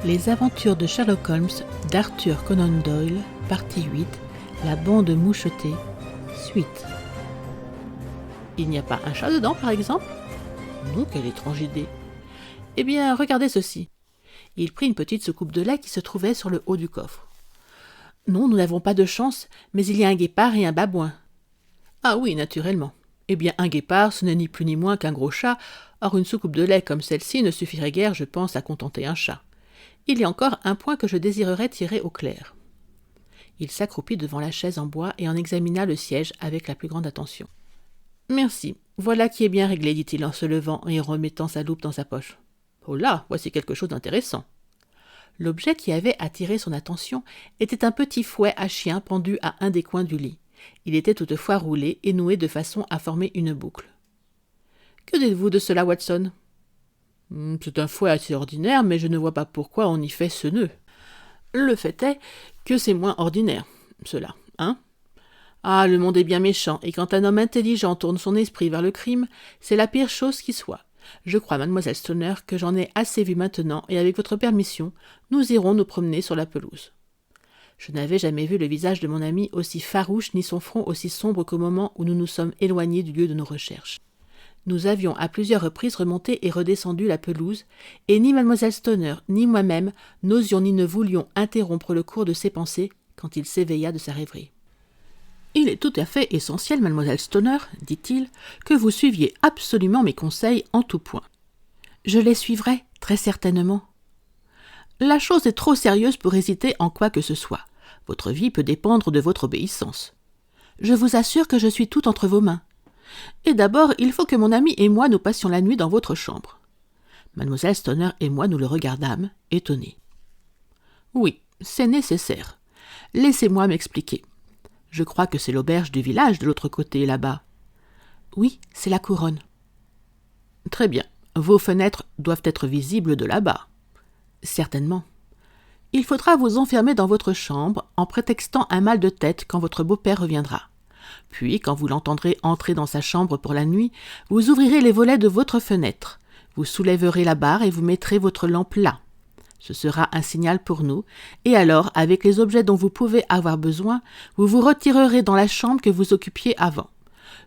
Les aventures de Sherlock Holmes d'Arthur Conan Doyle, partie 8, La bande mouchetée, suite. Il n'y a pas un chat dedans, par exemple ? Non, quelle étrange idée. Eh bien, regardez ceci. Il prit une petite soucoupe de lait qui se trouvait sur le haut du coffre. Non, nous n'avons pas de chance, mais il y a un guépard et un babouin. Ah oui, naturellement. Eh bien, un guépard, ce n'est ni plus ni moins qu'un gros chat, or une soucoupe de lait comme celle-ci ne suffirait guère, je pense, à contenter un chat. Il y a encore un point que je désirerais tirer au clair. Il s'accroupit devant la chaise en bois et en examina le siège avec la plus grande attention. « Merci, voilà qui est bien réglé, dit-il en se levant et en remettant sa loupe dans sa poche. Oh là, voici quelque chose d'intéressant. » L'objet qui avait attiré son attention était un petit fouet à chien pendu à un des coins du lit. Il était toutefois roulé et noué de façon à former une boucle. « Que dites-vous de cela, Watson ?»« C'est un fouet assez ordinaire, mais je ne vois pas pourquoi on y fait ce nœud. Le fait est que c'est moins ordinaire, cela, hein ? Ah, le monde est bien méchant, et quand un homme intelligent tourne son esprit vers le crime, c'est la pire chose qui soit. Je crois, mademoiselle Stoner, que j'en ai assez vu maintenant, et avec votre permission, nous irons nous promener sur la pelouse. » Je n'avais jamais vu le visage de mon ami aussi farouche, ni son front aussi sombre qu'au moment où nous nous sommes éloignés du lieu de nos recherches. Nous avions à plusieurs reprises remonté et redescendu la pelouse, et ni mademoiselle Stoner, ni moi-même n'osions ni ne voulions interrompre le cours de ses pensées quand il s'éveilla de sa rêverie. « Il est tout à fait essentiel, mademoiselle Stoner, dit-il, que vous suiviez absolument mes conseils en tout point. »« Je les suivrai, très certainement. »« La chose est trop sérieuse pour hésiter en quoi que ce soit. Votre vie peut dépendre de votre obéissance. »« Je vous assure que je suis tout entre vos mains. » « Et d'abord, il faut que mon ami et moi nous passions la nuit dans votre chambre. » Mademoiselle Stoner et moi nous le regardâmes, étonnés. « Oui, c'est nécessaire. Laissez-moi m'expliquer. Je crois que c'est l'auberge du village de l'autre côté, là-bas. »« Oui, c'est la couronne. »« Très bien. Vos fenêtres doivent être visibles de là-bas. »« Certainement. » « Il faudra vous enfermer dans votre chambre en prétextant un mal de tête quand votre beau-père reviendra. Puis, quand vous l'entendrez entrer dans sa chambre pour la nuit, vous ouvrirez les volets de votre fenêtre. Vous soulèverez la barre et vous mettrez votre lampe là. Ce sera un signal pour nous, et alors, avec les objets dont vous pouvez avoir besoin, vous vous retirerez dans la chambre que vous occupiez avant.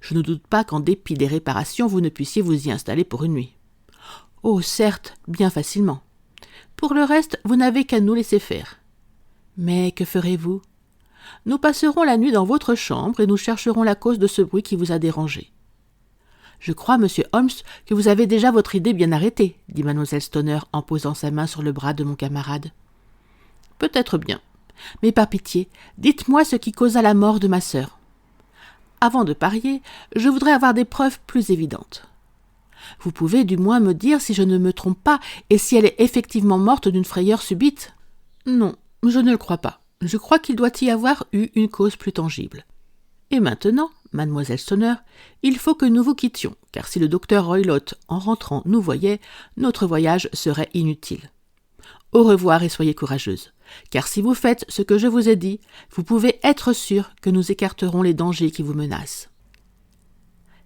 Je ne doute pas qu'en dépit des réparations, vous ne puissiez vous y installer pour une nuit. Oh, certes, bien facilement. Pour le reste, vous n'avez qu'à nous laisser faire. Mais que ferez-vous ? Nous passerons la nuit dans votre chambre et nous chercherons la cause de ce bruit qui vous a dérangé. Je crois, monsieur Holmes, que vous avez déjà votre idée bien arrêtée, dit mademoiselle Stoner en posant sa main sur le bras de mon camarade. Peut-être bien, mais par pitié, dites-moi ce qui causa la mort de ma sœur. Avant de parier, je voudrais avoir des preuves plus évidentes. Vous pouvez du moins me dire si je ne me trompe pas et si elle est effectivement morte d'une frayeur subite ? Non, je ne le crois pas. Je crois qu'il doit y avoir eu une cause plus tangible. Et maintenant, mademoiselle Stoner, il faut que nous vous quittions, car si le docteur Roylott, en rentrant, nous voyait, notre voyage serait inutile. Au revoir et soyez courageuse, car si vous faites ce que je vous ai dit, vous pouvez être sûr que nous écarterons les dangers qui vous menacent.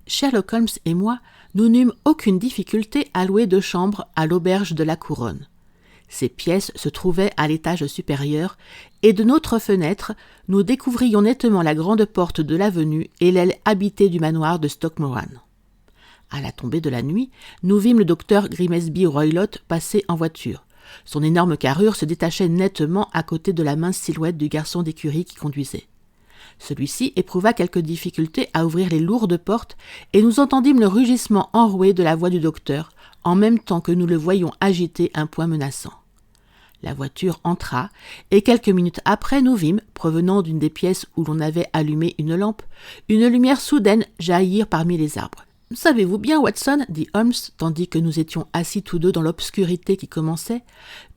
Sherlock Holmes et moi, nous n'eûmes aucune difficulté à louer 2 chambres à l'auberge de la Couronne. Ces pièces se trouvaient à l'étage supérieur, et de notre fenêtre, nous découvrions nettement la grande porte de l'avenue et l'aile habitée du manoir de Stockmoran. À la tombée de la nuit, nous vîmes le docteur Grimesby Roylott passer en voiture. Son énorme carrure se détachait nettement à côté de la mince silhouette du garçon d'écurie qui conduisait. Celui-ci éprouva quelques difficultés à ouvrir les lourdes portes, et nous entendîmes le rugissement enroué de la voix du docteur, en même temps que nous le voyions agiter un poing menaçant. La voiture entra, et quelques minutes après nous vîmes, provenant d'une des pièces où l'on avait allumé une lampe, une lumière soudaine jaillir parmi les arbres. « Savez-vous bien, Watson, dit Holmes, tandis que nous étions assis tous deux dans l'obscurité qui commençait,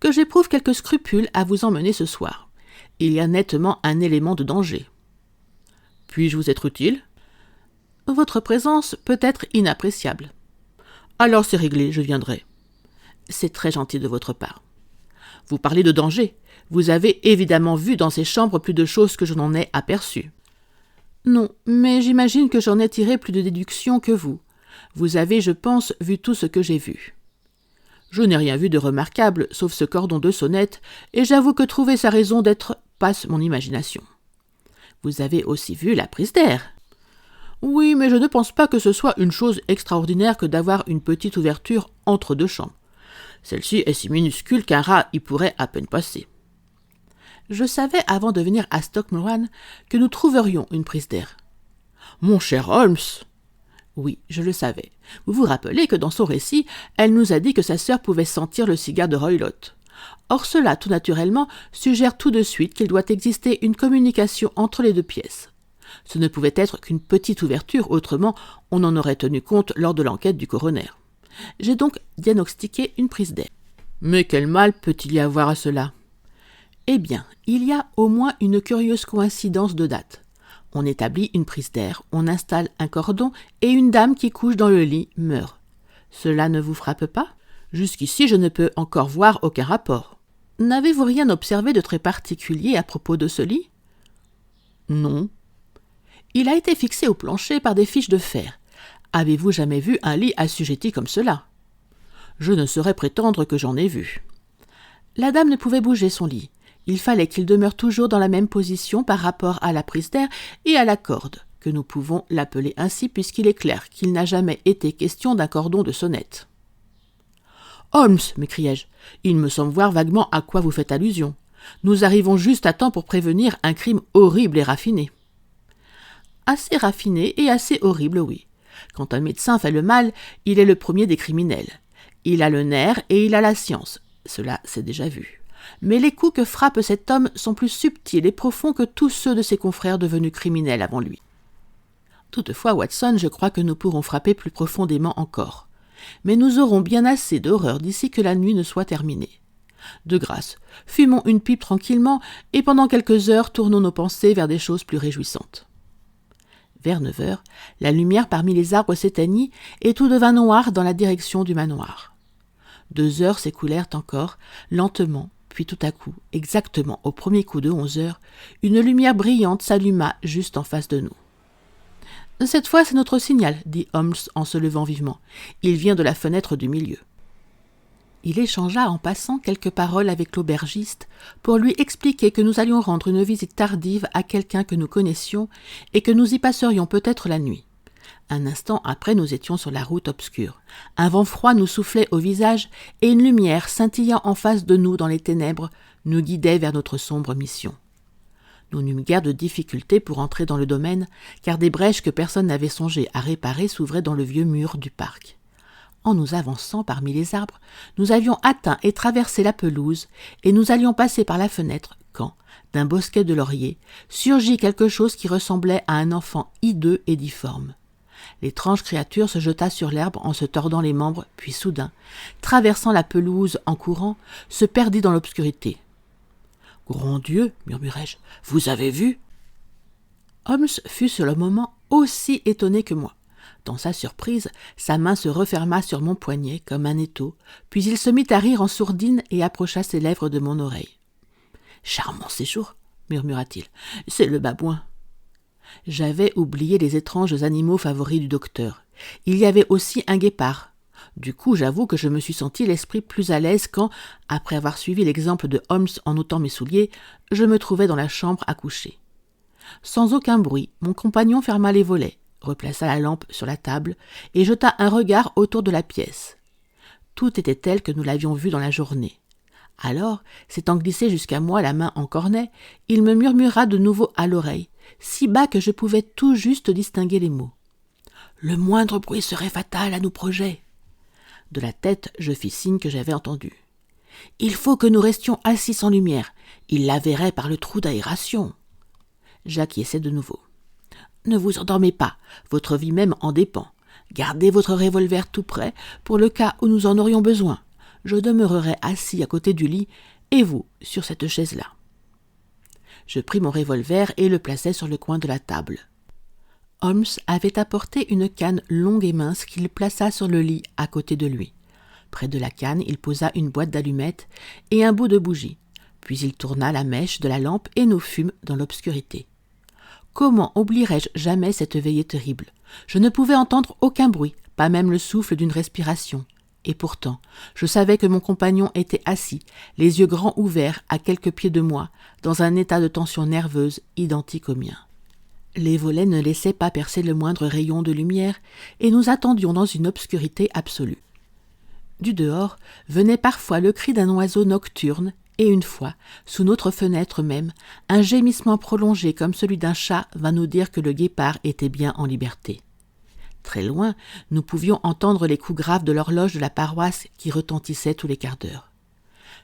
que j'éprouve quelques scrupules à vous emmener ce soir. Il y a nettement un élément de danger. » « Puis-je vous être utile ? » ?»« Votre présence peut être inappréciable. »« Alors c'est réglé, je viendrai. »« C'est très gentil de votre part. » « Vous parlez de danger. Vous avez évidemment vu dans ces chambres plus de choses que je n'en ai aperçues. »« Non, mais j'imagine que j'en ai tiré plus de déductions que vous. Vous avez, je pense, vu tout ce que j'ai vu. » « Je n'ai rien vu de remarquable, sauf ce cordon de sonnette, et j'avoue que trouver sa raison d'être passe mon imagination. Vous avez aussi vu la prise d'air. Oui, mais je ne pense pas que ce soit une chose extraordinaire que d'avoir une petite ouverture entre deux chambres. Celle-ci est si minuscule qu'un rat y pourrait à peine passer. Je savais avant de venir à Stoke-Moran que nous trouverions une prise d'air. Mon cher Holmes! Oui, je le savais. Vous vous rappelez que dans son récit, elle nous a dit que sa sœur pouvait sentir le cigare de Roylott. Or cela, tout naturellement, suggère tout de suite qu'il doit exister une communication entre les deux pièces. Ce ne pouvait être qu'une petite ouverture, autrement on en aurait tenu compte lors de l'enquête du coroner. J'ai donc diagnostiqué une prise d'air. Mais quel mal peut-il y avoir à cela? Eh bien, il y a au moins une curieuse coïncidence de date. On établit une prise d'air, on installe un cordon et une dame qui couche dans le lit meurt. Cela ne vous frappe pas? Jusqu'ici, je ne peux encore voir aucun rapport. N'avez-vous rien observé de très particulier à propos de ce lit? Non. Il a été fixé au plancher par des fiches de fer. Avez-vous jamais vu un lit assujetti comme cela? Je ne saurais prétendre que j'en ai vu. La dame ne pouvait bouger son lit. Il fallait qu'il demeure toujours dans la même position par rapport à la prise d'air et à la corde, que nous pouvons l'appeler ainsi puisqu'il est clair qu'il n'a jamais été question d'un cordon de sonnette. « Holmes !» m'écriai-je, « il me semble voir vaguement à quoi vous faites allusion. Nous arrivons juste à temps pour prévenir un crime horrible et raffiné. » Assez raffiné et assez horrible, oui. Quand un médecin fait le mal, il est le premier des criminels. Il a le nerf et il a la science. Cela s'est déjà vu. Mais les coups que frappe cet homme sont plus subtils et profonds que tous ceux de ses confrères devenus criminels avant lui. Toutefois, Watson, je crois que nous pourrons frapper plus profondément encore. Mais nous aurons bien assez d'horreur d'ici que la nuit ne soit terminée. De grâce, fumons une pipe tranquillement et pendant quelques heures tournons nos pensées vers des choses plus réjouissantes. Vers 9 heures, la lumière parmi les arbres s'éteignit et tout devint noir dans la direction du manoir. 2 heures s'écoulèrent encore, lentement, puis tout à coup, exactement au premier coup de 11 heures, une lumière brillante s'alluma juste en face de nous. « Cette fois, c'est notre signal, » dit Holmes en se levant vivement. « Il vient de la fenêtre du milieu. » Il échangea en passant quelques paroles avec l'aubergiste pour lui expliquer que nous allions rendre une visite tardive à quelqu'un que nous connaissions et que nous y passerions peut-être la nuit. Un instant après, nous étions sur la route obscure. Un vent froid nous soufflait au visage et une lumière scintillant en face de nous dans les ténèbres nous guidait vers notre sombre mission. Nous n'eûmes guère de difficulté pour entrer dans le domaine, car des brèches que personne n'avait songé à réparer s'ouvraient dans le vieux mur du parc. En nous avançant parmi les arbres, nous avions atteint et traversé la pelouse, et nous allions passer par la fenêtre quand, d'un bosquet de lauriers, surgit quelque chose qui ressemblait à un enfant hideux et difforme. L'étrange créature se jeta sur l'herbe en se tordant les membres, puis soudain, traversant la pelouse en courant, se perdit dans l'obscurité. « Grand Dieu !» murmurai-je, « vous avez vu ?» Holmes fut sur le moment aussi étonné que moi. Dans sa surprise, sa main se referma sur mon poignet comme un étau, puis il se mit à rire en sourdine et approcha ses lèvres de mon oreille. « Charmant séjour !» murmura-t-il. « C'est le babouin. » J'avais oublié les étranges animaux favoris du docteur. Il y avait aussi un guépard. Du coup, j'avoue que je me suis senti l'esprit plus à l'aise quand, après avoir suivi l'exemple de Holmes en ôtant mes souliers, je me trouvais dans la chambre à coucher. Sans aucun bruit, mon compagnon ferma les volets, replaça la lampe sur la table et jeta un regard autour de la pièce. Tout était tel que nous l'avions vu dans la journée. Alors, s'étant glissé jusqu'à moi la main en cornet, il me murmura de nouveau à l'oreille, si bas que je pouvais tout juste distinguer les mots. « Le moindre bruit serait fatal à nos projets. » De la tête, je fis signe que j'avais entendu. « Il faut que nous restions assis sans lumière. Il la verrait par le trou d'aération. » J'acquiesçai de nouveau. « Ne vous endormez pas, votre vie même en dépend. Gardez votre revolver tout prêt pour le cas où nous en aurions besoin. Je demeurerai assis à côté du lit et vous sur cette chaise-là. » Je pris mon revolver et le plaçai sur le coin de la table. Holmes avait apporté une canne longue et mince qu'il plaça sur le lit à côté de lui. Près de la canne, il posa une boîte d'allumettes et un bout de bougie. Puis il tourna la mèche de la lampe et nous fûmes dans l'obscurité. Comment oublierai-je jamais cette veillée terrible? Je ne pouvais entendre aucun bruit, pas même le souffle d'une respiration. Et pourtant, je savais que mon compagnon était assis, les yeux grands ouverts, à quelques pieds de moi, dans un état de tension nerveuse identique au mien. Les volets ne laissaient pas percer le moindre rayon de lumière, et nous attendions dans une obscurité absolue. Du dehors venait parfois le cri d'un oiseau nocturne, et une fois, sous notre fenêtre même, un gémissement prolongé comme celui d'un chat vint nous dire que le guépard était bien en liberté. Très loin, nous pouvions entendre les coups graves de l'horloge de la paroisse qui retentissaient tous les quarts d'heure.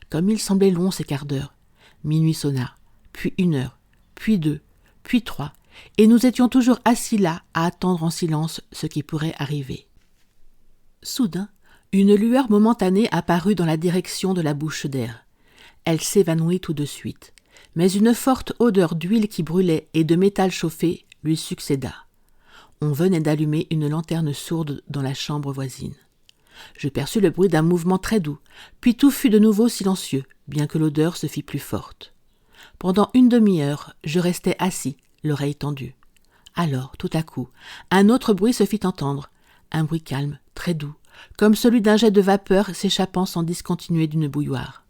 Comme il semblait long ces quarts d'heure. Minuit sonna, puis 1 heure, puis 2, puis 3, et nous étions toujours assis là à attendre en silence ce qui pourrait arriver. Soudain, une lueur momentanée apparut dans la direction de la bouche d'air. Elle s'évanouit tout de suite, mais une forte odeur d'huile qui brûlait et de métal chauffé lui succéda. On venait d'allumer une lanterne sourde dans la chambre voisine. Je perçus le bruit d'un mouvement très doux, puis tout fut de nouveau silencieux, bien que l'odeur se fît plus forte. Pendant 1 demi-heure, je restais assis, l'oreille tendue. Alors, tout à coup, un autre bruit se fit entendre, un bruit calme, très doux, comme celui d'un jet de vapeur s'échappant sans discontinuer d'une bouilloire.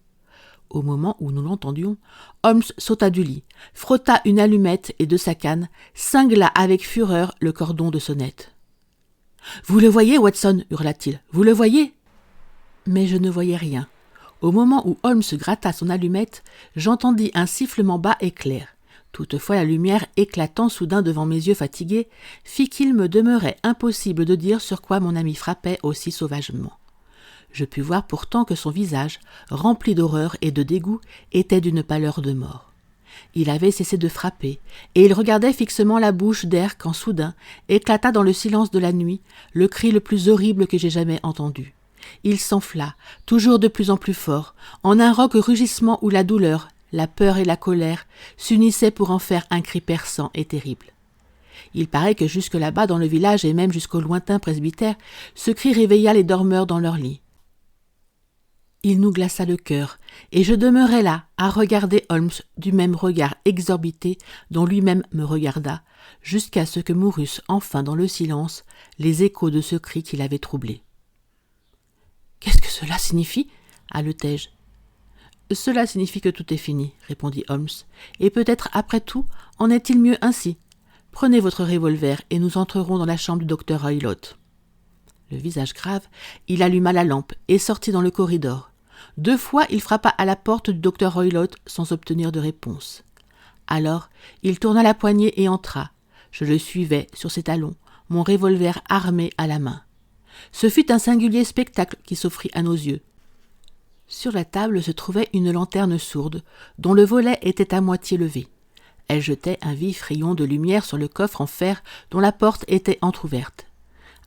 Au moment où nous l'entendions, Holmes sauta du lit, frotta une allumette et de sa canne, cingla avec fureur le cordon de sonnette. « Vous le voyez, Watson » hurla-t-il. « Vous le voyez » Mais je ne voyais rien. Au moment où Holmes gratta son allumette, j'entendis un sifflement bas et clair. Toutefois, la lumière éclatant soudain devant mes yeux fatigués fit qu'il me demeurait impossible de dire sur quoi mon ami frappait aussi sauvagement. Je pus voir pourtant que son visage, rempli d'horreur et de dégoût, était d'une pâleur de mort. Il avait cessé de frapper, et il regardait fixement la bouche d'air quand soudain éclata dans le silence de la nuit le cri le plus horrible que j'ai jamais entendu. Il s'enfla, toujours de plus en plus fort, en un rauque rugissement où la douleur, la peur et la colère s'unissaient pour en faire un cri perçant et terrible. Il paraît que jusque là-bas dans le village et même jusqu'au lointain presbytère, ce cri réveilla les dormeurs dans leur lit. Il nous glaça le cœur, et je demeurai là, à regarder Holmes du même regard exorbité dont lui-même me regarda, jusqu'à ce que mourussent enfin dans le silence les échos de ce cri qui l'avait troublé. « Qu'est-ce que cela signifie » haletai-je. « Cela signifie que tout est fini, » répondit Holmes, « et peut-être après tout en est-il mieux ainsi. Prenez votre revolver et nous entrerons dans la chambre du docteur Roylott. » Le visage grave, il alluma la lampe et sortit dans le corridor. 2 fois, il frappa à la porte du docteur Roylott sans obtenir de réponse. Alors, il tourna la poignée et entra. Je le suivais sur ses talons, mon revolver armé à la main. Ce fut un singulier spectacle qui s'offrit à nos yeux. Sur la table se trouvait une lanterne sourde, dont le volet était à moitié levé. Elle jetait un vif rayon de lumière sur le coffre en fer dont la porte était entr'ouverte.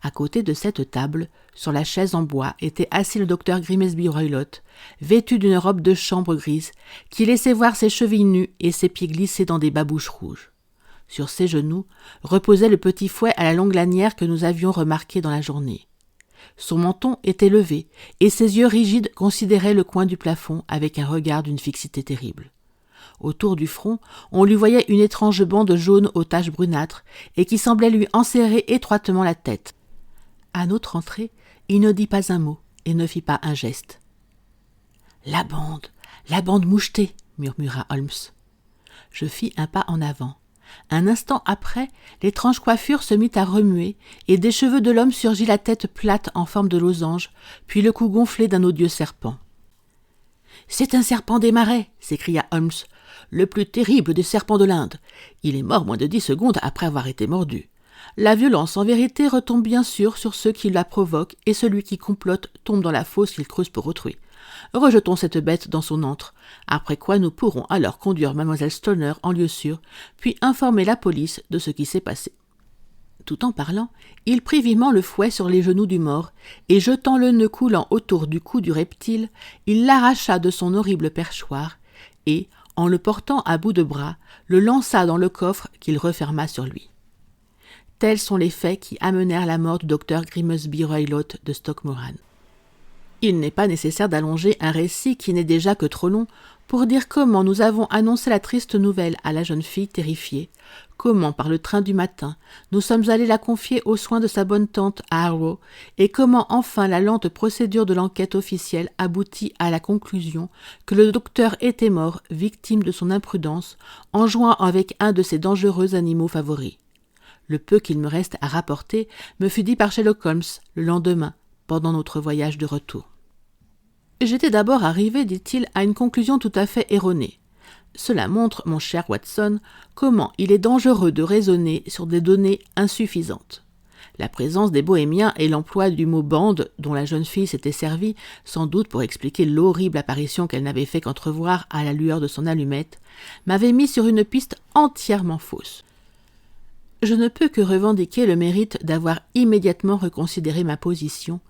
À côté de cette table, sur la chaise en bois, était assis le docteur Grimesby Roylott, vêtu d'une robe de chambre grise, qui laissait voir ses chevilles nues et ses pieds glissés dans des babouches rouges. Sur ses genoux reposait le petit fouet à la longue lanière que nous avions remarqué dans la journée. Son menton était levé, et ses yeux rigides considéraient le coin du plafond avec un regard d'une fixité terrible. Autour du front, on lui voyait une étrange bande jaune aux taches brunâtres et qui semblait lui enserrer étroitement la tête. À notre entrée, il ne dit pas un mot et ne fit pas un geste. « La bande mouchetée » murmura Holmes. Je fis un pas en avant. Un instant après, l'étrange coiffure se mit à remuer et des cheveux de l'homme surgit la tête plate en forme de losange, puis le cou gonflé d'un odieux serpent. « C'est un serpent des marais » s'écria Holmes, « le plus terrible des serpents de l'Inde. Il est mort moins de 10 secondes après avoir été mordu. La violence en vérité retombe bien sûr sur ceux qui la provoquent et celui qui complote tombe dans la fosse qu'il creuse pour autrui. Rejetons cette bête dans son antre, après quoi nous pourrons alors conduire Mademoiselle Stoner en lieu sûr, puis informer la police de ce qui s'est passé. » Tout en parlant, il prit vivement le fouet sur les genoux du mort, et jetant le nœud coulant autour du cou du reptile, il l'arracha de son horrible perchoir, et, en le portant à bout de bras, le lança dans le coffre qu'il referma sur lui. Tels sont les faits qui amenèrent la mort du docteur Grimesby Roylott de Stockmoran. Il n'est pas nécessaire d'allonger un récit qui n'est déjà que trop long pour dire comment nous avons annoncé la triste nouvelle à la jeune fille terrifiée, comment par le train du matin nous sommes allés la confier aux soins de sa bonne tante à Harrow, et comment enfin la lente procédure de l'enquête officielle aboutit à la conclusion que le docteur était mort, victime de son imprudence, en jouant avec un de ses dangereux animaux favoris. Le peu qu'il me reste à rapporter me fut dit par Sherlock Holmes le lendemain, pendant notre voyage de retour. J'étais d'abord arrivé, dit-il, à une conclusion tout à fait erronée. Cela montre, mon cher Watson, comment il est dangereux de raisonner sur des données insuffisantes. La présence des bohémiens et l'emploi du mot « bande » dont la jeune fille s'était servie, sans doute pour expliquer l'horrible apparition qu'elle n'avait fait qu'entrevoir à la lueur de son allumette, m'avait mis sur une piste entièrement fausse. Je ne peux que revendiquer le mérite d'avoir immédiatement reconsidéré ma position,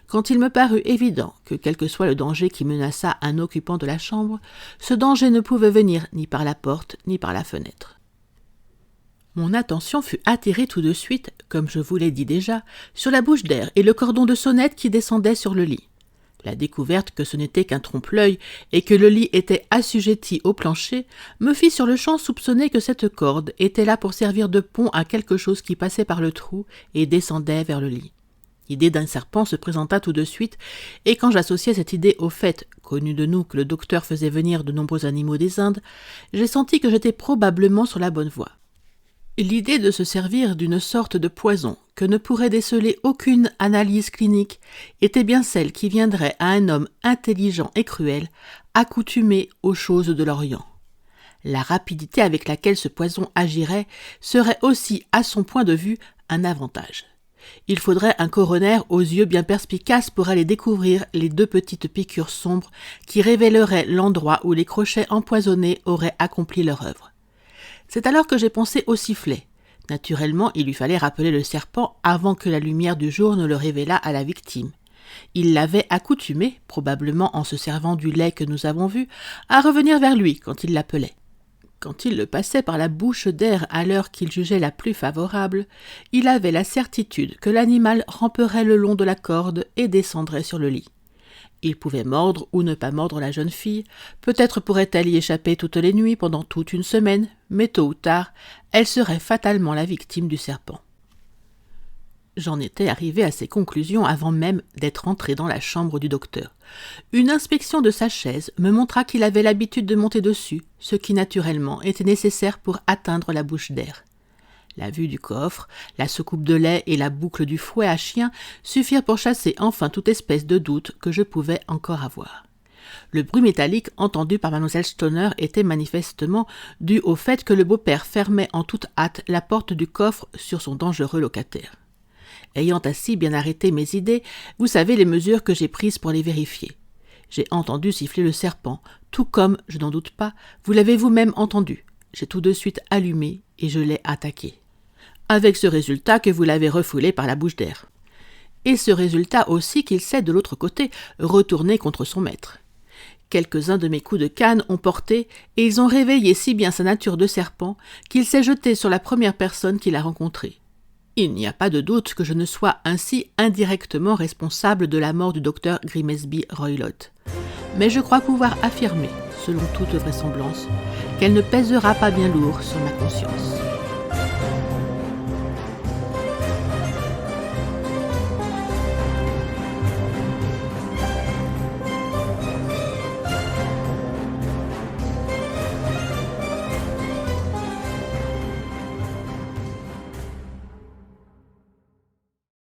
quand il me parut évident que, quel que soit le danger qui menaçât un occupant de la chambre, ce danger ne pouvait venir ni par la porte ni par la fenêtre. Mon attention fut attirée tout de suite, comme je vous l'ai dit déjà, sur la bouche d'air et le cordon de sonnette qui descendait sur le lit. La découverte que ce n'était qu'un trompe-l'œil et que le lit était assujetti au plancher me fit sur le champ soupçonner que cette corde était là pour servir de pont à quelque chose qui passait par le trou et descendait vers le lit. L'idée d'un serpent se présenta tout de suite, et quand j'associai cette idée au fait, connu de nous, que le docteur faisait venir de nombreux animaux des Indes, j'ai senti que j'étais probablement sur la bonne voie. L'idée de se servir d'une sorte de poison que ne pourrait déceler aucune analyse clinique était bien celle qui viendrait à un homme intelligent et cruel, accoutumé aux choses de l'Orient. La rapidité avec laquelle ce poison agirait serait aussi, à son point de vue, un avantage. Il faudrait un coroner aux yeux bien perspicaces pour aller découvrir les 2 petites piqûres sombres qui révéleraient l'endroit où les crochets empoisonnés auraient accompli leur œuvre. C'est alors que j'ai pensé au sifflet. Naturellement, il lui fallait rappeler le serpent avant que la lumière du jour ne le révélât à la victime. Il l'avait accoutumé, probablement en se servant du lait que nous avons vu, à revenir vers lui quand il l'appelait. Quand il le passait par la bouche d'air à l'heure qu'il jugeait la plus favorable, il avait la certitude que l'animal ramperait le long de la corde et descendrait sur le lit. Il pouvait mordre ou ne pas mordre la jeune fille, peut-être pourrait-elle y échapper toutes les nuits pendant toute une semaine, mais tôt ou tard, elle serait fatalement la victime du serpent. J'en étais arrivé à ces conclusions avant même d'être entré dans la chambre du docteur. Une inspection de sa chaise me montra qu'il avait l'habitude de monter dessus, ce qui naturellement était nécessaire pour atteindre la bouche d'air. La vue du coffre, la soucoupe de lait et la boucle du fouet à chien suffirent pour chasser enfin toute espèce de doute que je pouvais encore avoir. Le bruit métallique entendu par Mlle Stoner était manifestement dû au fait que le beau-père fermait en toute hâte la porte du coffre sur son dangereux locataire. Ayant ainsi bien arrêté mes idées, vous savez les mesures que j'ai prises pour les vérifier. J'ai entendu siffler le serpent, tout comme, je n'en doute pas, vous l'avez vous-même entendu. J'ai tout de suite allumé et je l'ai attaqué. Avec ce résultat que vous l'avez refoulé par la bouche d'air. Et ce résultat aussi qu'il s'est de l'autre côté retourné contre son maître. Quelques-uns de mes coups de canne ont porté et ils ont réveillé si bien sa nature de serpent qu'il s'est jeté sur la première personne qu'il a rencontrée. Il n'y a pas de doute que je ne sois ainsi indirectement responsable de la mort du docteur Grimesby Roylott. Mais je crois pouvoir affirmer, selon toute vraisemblance, qu'elle ne pèsera pas bien lourd sur ma conscience.